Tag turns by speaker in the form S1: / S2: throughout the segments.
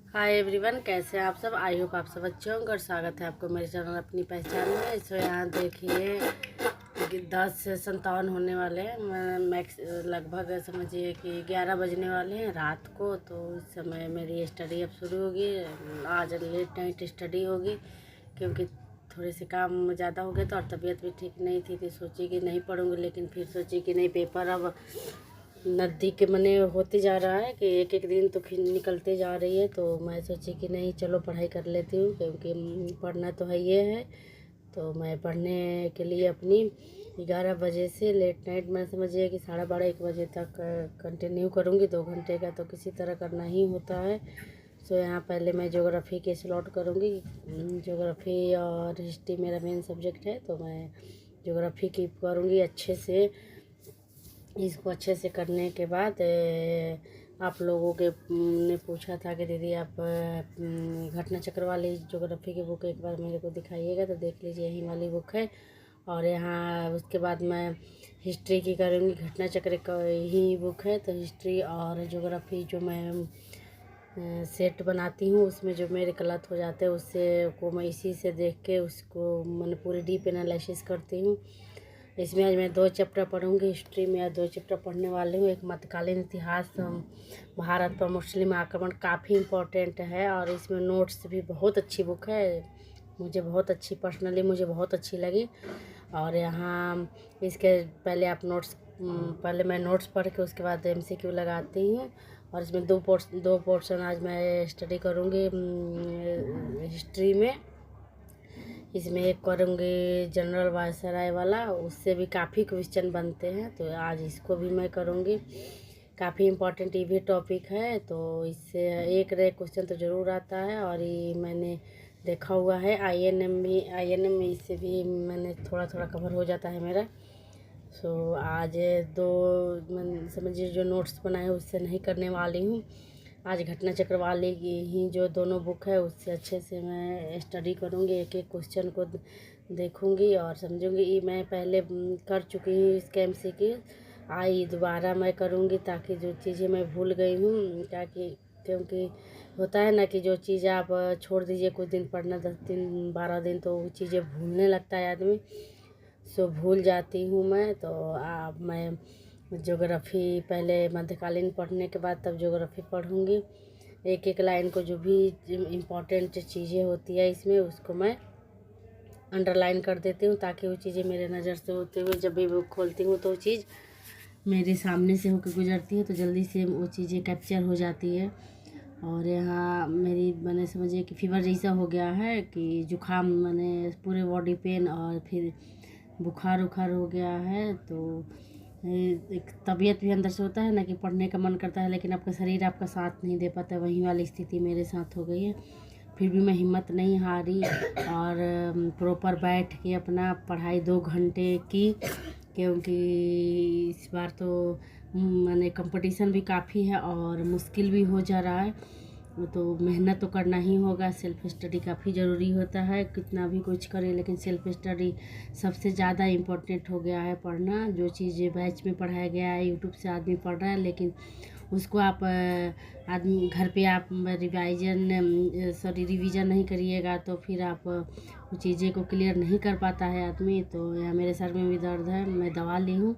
S1: Hi everyone, कैसे हैं आप सब। आई होप आप सब अच्छे होंगे और स्वागत है आपको मेरे चैनल अपनी पहचान में। सो यहाँ देखिए कि 10 से 57 होने वाले हैं। मैक्स लगभग समझिए कि 11 बजने वाले हैं रात को। तो इस समय मेरी स्टडी अब शुरू होगी। आज लेट नाइट स्टडी होगी क्योंकि थोड़े से काम ज़्यादा हो गए तो, और तबीयत भी ठीक नहीं थी तो सोची कि नहीं पढ़ूँगी, लेकिन फिर सोची कि नहीं, पेपर अब नज़दीक के मने होते जा रहा है कि एक एक दिन तो खिन निकलते जा रही है। तो मैं सोची कि नहीं, चलो पढ़ाई कर लेती हूँ क्योंकि पढ़ना तो है ये है। तो मैं पढ़ने के लिए अपनी 11 बजे से लेट नाइट, मैं समझिए कि 12:30-1 बजे तक कंटिन्यू करूँगी। 2 घंटे का तो किसी तरह करना ही होता है। सो यहाँ पहले मैं ज्योग्राफी के स्लॉट करूँगी। ज्योग्राफी और हिस्ट्री मेरा मेन सब्जेक्ट है, तो मैं ज्योग्राफी की करूँगी अच्छे से। इसको अच्छे से करने के बाद आप लोगों के ने पूछा था कि दीदी आप घटना चक्र वाली ज्योग्राफी की बुक एक बार मेरे को दिखाइएगा, तो देख लीजिए यही वाली बुक है। और यहाँ उसके बाद मैं हिस्ट्री की करूँगी। घटना चक्र का ही बुक है, तो हिस्ट्री और ज्योग्राफी जो मैं सेट बनाती हूँ उसमें जो मेरे गलत हो जाते हैं उससे को मैं इसी से देख के उसको मैंने पूरी डीप एनालिसिस करती हूँ। इसमें आज मैं 2 चैप्टर पढ़ूंगी। हिस्ट्री में आज 2 चैप्टर पढ़ने वाली हूँ। एक मध्यकालीन इतिहास, भारत पर मुस्लिम आक्रमण, काफ़ी इम्पोर्टेंट है और इसमें नोट्स भी बहुत अच्छी बुक है। मुझे बहुत अच्छी, पर्सनली मुझे बहुत अच्छी लगी। और यहाँ इसके पहले आप नोट्स, पहले मैं नोट्स पढ़ के उसके बाद MCQ लगाती हूँ। और इसमें दो पोर्शन आज मैं स्टडी करूँगी हिस्ट्री में। इसमें एक करूँगी जनरल वायसराय वाला, उससे भी काफ़ी क्वेश्चन बनते हैं, तो आज इसको भी मैं करूँगी। काफ़ी इम्पोर्टेंट ये भी टॉपिक है, तो इससे एक क्वेश्चन तो ज़रूर आता है। और ये मैंने देखा हुआ है INM में इससे भी मैंने थोड़ा थोड़ा कवर हो जाता है मेरा। सो आज मैं समझिए जो नोट्स बनाए उससे नहीं करने वाली हूँ। आज घटना चक्र वाली की ही जो दोनों बुक है उससे अच्छे से मैं स्टडी करूँगी। एक एक क्वेश्चन को देखूँगी और समझूँगी। ये मैं पहले कर चुकी हूँ इसके MCQ। आई दोबारा मैं करूँगी ताकि जो चीज़ें मैं भूल गई हूँ, ताकि क्योंकि होता है ना कि जो चीज़ आप छोड़ दीजिए कुछ दिन पढ़ना, 10 दिन 12 दिन, तो वो चीज़ें भूलने लगता है आदमी। सो भूल जाती हूँ मैं। तो अब मैं ज्योग्राफी पहले मध्यकालीन पढ़ने के बाद तब ज्योग्राफी पढ़ूँगी। एक एक लाइन को जो भी इम्पोर्टेंट चीज़ें होती है इसमें उसको मैं अंडरलाइन कर देती हूँ, ताकि वो चीज़ें मेरे नज़र से होते हुए जब भी बुक खोलती हूँ तो वो चीज़ मेरे सामने से होकर गुजरती है, तो जल्दी से वो चीज़ें कैप्चर हो जाती है। और यहाँ मेरी मैंने समझिए कि फीवर जैसा हो गया है कि जुकाम, मैंने पूरे बॉडी पेन और फिर बुखार उखार हो गया है। तो एक तबीयत भी अंदर से होता है ना कि पढ़ने का मन करता है, लेकिन आपका शरीर आपका साथ नहीं दे पाता। वही वाली स्थिति मेरे साथ हो गई है। फिर भी मैं हिम्मत नहीं हारी और प्रॉपर बैठ के अपना पढ़ाई 2 घंटे की, क्योंकि इस बार तो मैंने कंपटीशन भी काफ़ी है और मुश्किल भी हो जा रहा है। तो मेहनत तो करना ही होगा। सेल्फ स्टडी काफ़ी ज़रूरी होता है, कितना भी कुछ करें लेकिन सेल्फ स्टडी सबसे ज़्यादा इम्पोर्टेंट हो गया है पढ़ना। जो चीज़ें बैच में पढ़ाया गया है, यूट्यूब से आदमी पढ़ रहा है, लेकिन उसको आप आदमी घर पे आप रिवीजन नहीं करिएगा तो फिर आप वो चीज़ें को क्लियर नहीं कर पाता है आदमी। तो यहाँ मेरे सर में भी दर्द है, मैं दवा ली हूँ,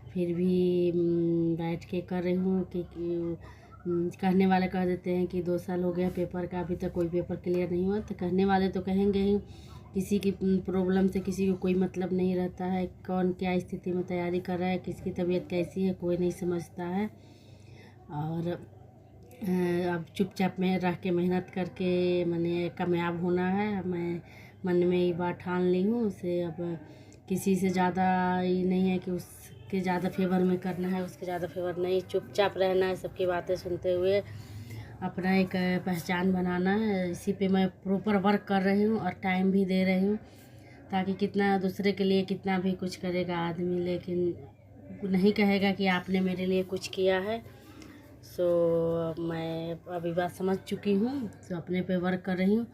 S1: फिर भी बैठ के कर रही हूँ कि कहने वाले कह देते हैं कि 2 साल हो गया पेपर का, अभी तक कोई पेपर क्लियर नहीं हुआ। तो कहने वाले तो कहेंगे ही, किसी की प्रॉब्लम से किसी को कोई मतलब नहीं रहता है। कौन क्या स्थिति में तैयारी कर रहा है, किसकी तबीयत कैसी है, कोई नहीं समझता है। और अब चुपचाप में रह के मेहनत करके मैंने कामयाब होना है। मैं मन में ये बात ठान ली हूँ। उसे अब किसी से ज़्यादा ये नहीं है कि उसके ज़्यादा फेवर में करना है, उसके ज़्यादा फेवर नहीं, चुपचाप रहना है, सबकी बातें सुनते हुए अपना एक पहचान बनाना है। इसी पे मैं प्रॉपर वर्क कर रही हूँ और टाइम भी दे रही हूँ, ताकि कितना दूसरे के लिए कितना भी कुछ करेगा आदमी, लेकिन नहीं कहेगा कि आपने मेरे लिए कुछ किया है। सो मैं अभी बात समझ चुकी हूँ, तो अपने पे वर्क कर रही हूँ।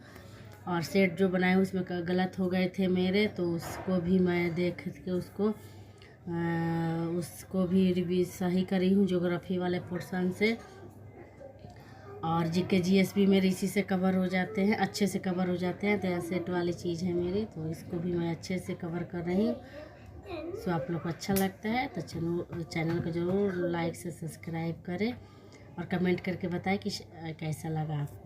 S1: और सेट जो बनाए उसमें गलत हो गए थे मेरे, तो उसको भी मैं देख के उसको भी सही करी हूँ ज्योग्राफी वाले पोर्शन से। और जीके जीएस भी मेरे इसी से कवर हो जाते हैं, अच्छे से कवर हो जाते हैं। तो यह सेट वाली चीज़ है मेरी, तो इसको भी मैं अच्छे से कवर कर रही हूँ। सो आप लोग को अच्छा लगता है तो चैनल को ज़रूर लाइक से सब्सक्राइब करें और कमेंट करके बताएं कि कैसा लगा आपको।